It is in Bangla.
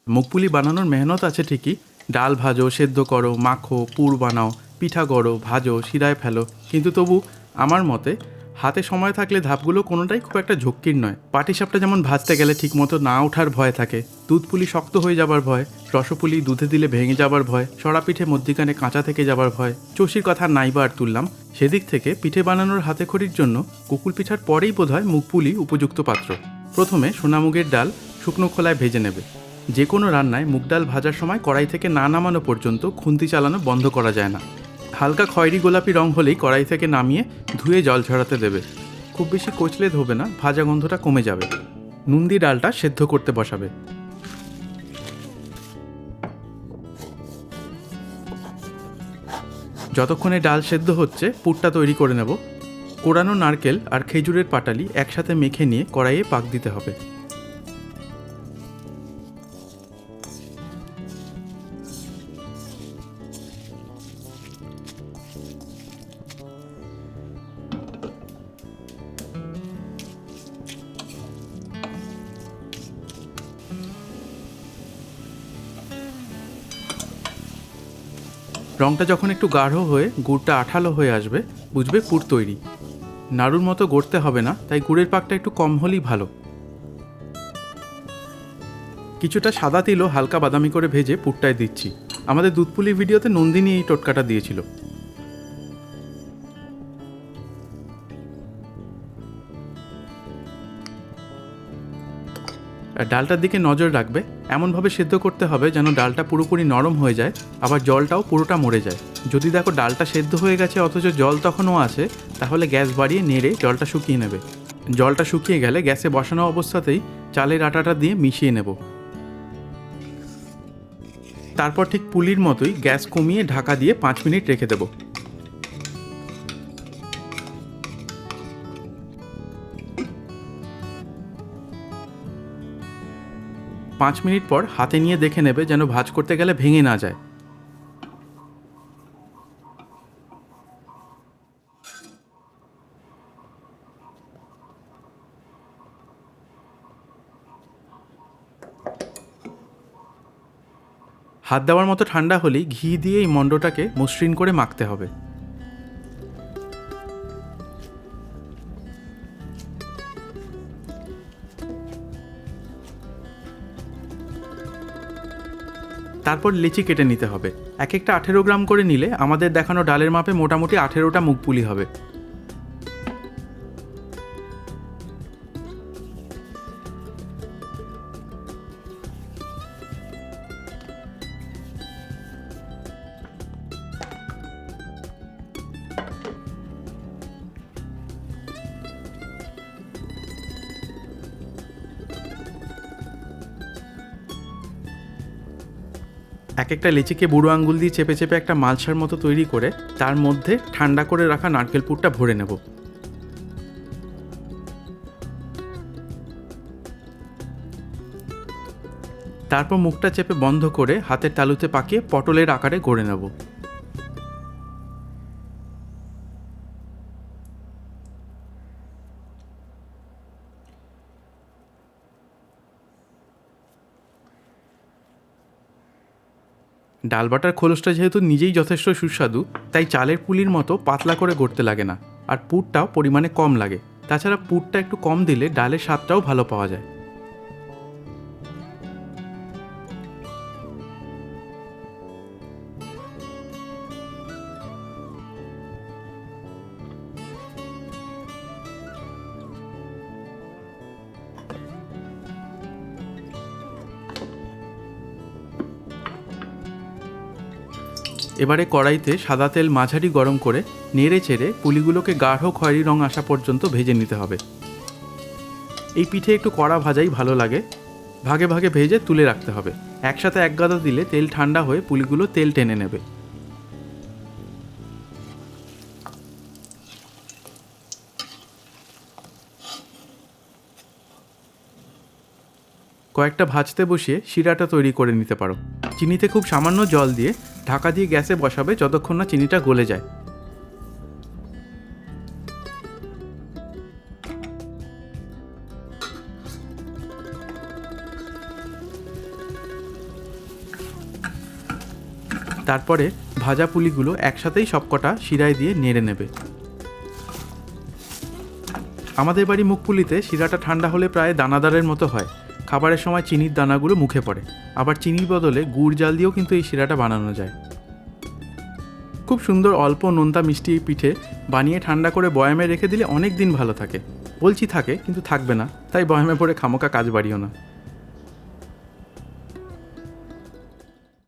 মুখপুলি বানানোর মেহনত আছে ঠিকই, ডাল ভাজো, সেদ্ধ করো, মাখো, পুর বানাও, পিঠা গড়ো, ভাজো, শিরায় ফেলো, কিন্তু তবু আমার মতে হাতে সময় থাকলে ধাপগুলো কোনোটাই খুব একটা ঝক্কির নয়। পাটিসাপটা যেমন ভাজতে গেলে ঠিকমতো না ওঠার ভয় থাকে, দুধপুলি শক্ত হয়ে যাবার ভয়, রসপুলি দুধে দিলে ভেঙে যাবার ভয়, সরা পিঠে মধ্যিখানে কাঁচা থেকে যাবার ভয়, চষির কথা নাইবা আর তুললাম। সেদিক থেকে পিঠে বানানোর হাতে খড়ির জন্য কুকুল পিঠার পরেই বোধহয় মুখপুলি উপযুক্ত পাত্র। প্রথমে সোনামুগের ডাল শুকনো খোলায় ভেজে নেবে। যে কোনো রান্নায় মুগ ডাল ভাজার সময় কড়াই থেকে না নামানো পর্যন্ত খুন্তি চালানো বন্ধ করা যায় না। হালকা খয়েরি গোলাপি রং হলেই কড়াই থেকে নামিয়ে ধুয়ে জল ঝরাতে দেবে। খুব বেশি কচলে ধোবে না, ভাজা গন্ধটা কমে যাবে। নুন দিয়ে ডালটা সেদ্ধ করতে বসাবে। যতক্ষণে ডাল সেদ্ধ হচ্ছে পুরটা তৈরি করে নেব। কোড়ানো নারকেল আর খেজুরের পাটালি একসাথে মেখে নিয়ে কড়াইয়ে পাক দিতে হবে। রঙটা যখন একটু গাঢ় হয়ে গুড়টা আঠালো হয়ে আসবে, বুঝবে পুর তৈরি। নাড়ুর মতো গড়তে হবে না, তাই গুড়ের পাকটা একটু কম হলেই ভালো। কিছুটা সাদা তিলও হালকা বাদামি করে ভেজে পুরটায় দিচ্ছি। আমাদের দুধপুলি ভিডিওতে নন্দিনী এই টোটকাটা দিয়েছিল। আর ডালটার দিকে নজর রাখবে, এমনভাবে সেদ্ধ করতে হবে যেন ডালটা পুরোপুরি নরম হয়ে যায়, আবার জলটাও পুরোটা মরে যায়। যদি দেখো ডালটা সেদ্ধ হয়ে গেছে অথচ জল তখনও আছে, তাহলে গ্যাস বাড়িয়ে নেড়ে জলটা শুকিয়ে নেবে। জলটা শুকিয়ে গেলে গ্যাসে বসানো অবস্থাতেই চালের আটাটা দিয়ে মিশিয়ে নেব। তারপর ঠিক পুলির মতোই গ্যাস কমিয়ে ঢাকা দিয়ে 5 মিনিট রেখে দেব। 5 মিনিট পর হাতে নিয়ে দেখে নেবে যেন ভাঁজ করতে গেলে ভেঙে না যায়। হাত দেওয়ার মতো ঠান্ডা হলেই ঘি দিয়ে এই মণ্ডটাকে মসৃণ করে মাখতে হবে। তারপর লেচি কেটে নিতে হবে। এক একটা 18 গ্রাম করে নিলে আমাদের দেখানো ডালের মাপে মোটামুটি 18টা মুখপুলি হবে। এক একটা লেচিকে বুড়ো আঙ্গুল দিয়ে চেপে চেপে একটা মালসার মতো তৈরি করে তার মধ্যে ঠান্ডা করে রাখা নারকেল পুরটা ভরে নেব। তারপর মুখটা চেপে বন্ধ করে হাতের তালুতে পাকিয়ে পটলের আকারে গড়ে নেব। ডাল বাটার খোলসটা যেহেতু নিজেই যথেষ্ট সুস্বাদু, তাই চালের পুলির মতো পাতলা করে গড়তে লাগে না, আর পুরটাও পরিমাণে কম লাগে। তাছাড়া পুরটা একটু কম দিলে ডালের স্বাদটাও ভালো পাওয়া যায়। এবারে কড়াইতে সাদা তেল মাঝারি গরম করে নেড়ে চেড়ে পুলিগুলোকে গাঢ় খয়েরি রং আসা পর্যন্ত ভেজে নিতে হবে। এই পিঠে একটু কড়া ভাজাই ভালো লাগে। ভাগে ভাগে ভেজে তুলে রাখতে হবে। একসাথে এক গাদা দিলে তেল ঠান্ডা হয়ে পুলিগুলো তেল টেনে নেবে। কয়েকটা ভাজতে বসিয়ে শিরাটা তৈরি করে নিতে পারো। চিনিতে খুব সামান্য জল দিয়ে ঢাকা দিয়ে গ্যাসে বসাবে যতক্ষণ না চিনিটা গলে যায়। তারপরে ভাজা পুলিগুলো একসাথেই সবকটা শিরায় দিয়ে নেড়ে নেবে। আমাদের বাড়ি মুখপুলিতে শিরাটা ঠান্ডা হলে প্রায় দানাদারের মতো হয়। খাবারের সময় চিনির দানাগুলো মুখে পড়ে। আবার চিনির বদলে গুড় জাল দিয়েও কিন্তু এই শিরাটা বানানো যায়। খুব সুন্দর অল্প নোনতা মিষ্টি এই পিঠে বানিয়ে ঠান্ডা করে বয়ামে রেখে দিলে অনেক দিন ভালো থাকে। বলছি থাকে, কিন্তু থাকবে না, তাই বয়ামে পড়ে খামোকা কাজ বাড়িও না।